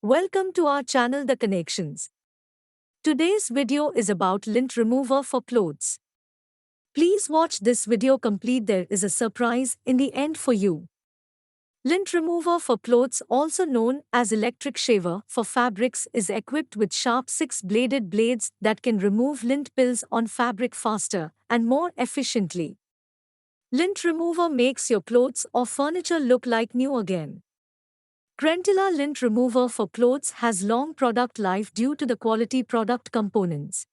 Welcome to our channel The Connections. Today's video is about lint remover for clothes. Please watch this video complete. There is a surprise in the end for you. Lint remover for clothes, also known as electric shaver for fabrics, is equipped with sharp 6-bladed blades that can remove lint pills on fabric faster and more efficiently. Lint remover makes your clothes or furniture look like new again. CRENTILA Lint Remover for clothes has long product life due to the quality product components.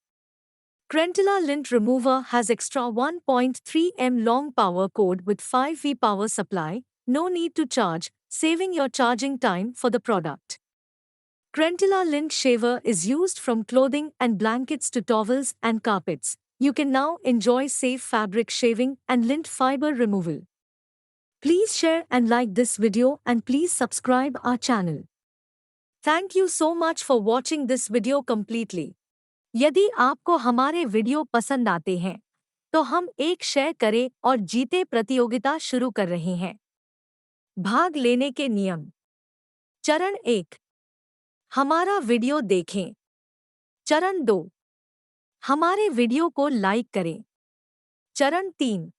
CRENTILA Lint Remover has extra 1.3 m long power cord with 5V power supply, no need to charge, saving your charging time for the product. CRENTILA Lint Shaver is used from clothing and blankets to towels and carpets. You can now enjoy safe fabric shaving and lint fiber removal. Please share and like this video and please subscribe our channel. Thank you so much for watching this video completely. यदि आपको हमारे video पसंद आते हैं तो हम एक share करें और जीते प्रतियोगिता शुरू कर रहे हैं। भाग लेने के नियम। चरण 1, हमारा वीडियो देखें। चरण 2, हमारे वीडियो को लाइक करें। चरण 3,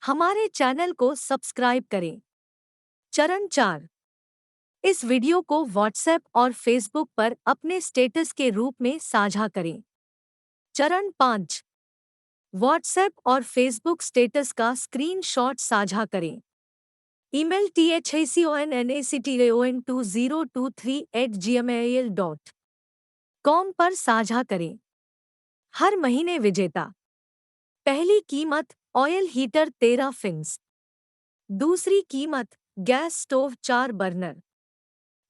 हमारे चैनल को सब्सक्राइब करें। चरण 4, इस वीडियो को व्हाट्सएप और फेसबुक पर अपने स्टेटस के रूप में साझा करें। चरण 5, व्हाट्सएप और फेसबुक स्टेटस का स्क्रीनशॉट साझा करें। ईमेल thacon2023@gmail.com पर साझा करें। हर महीने विजेता। पहली कीमत ऑयल हीटर 13 फिन्स। दूसरी कीमत गैस स्टोव 4 बर्नर।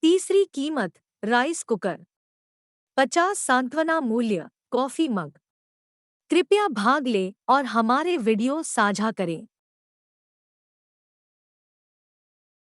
तीसरी कीमत राइस कुकर। 50 सांत्वना मूल्य कॉफी मग। कृपया भाग लें और हमारे वीडियो साझा करें।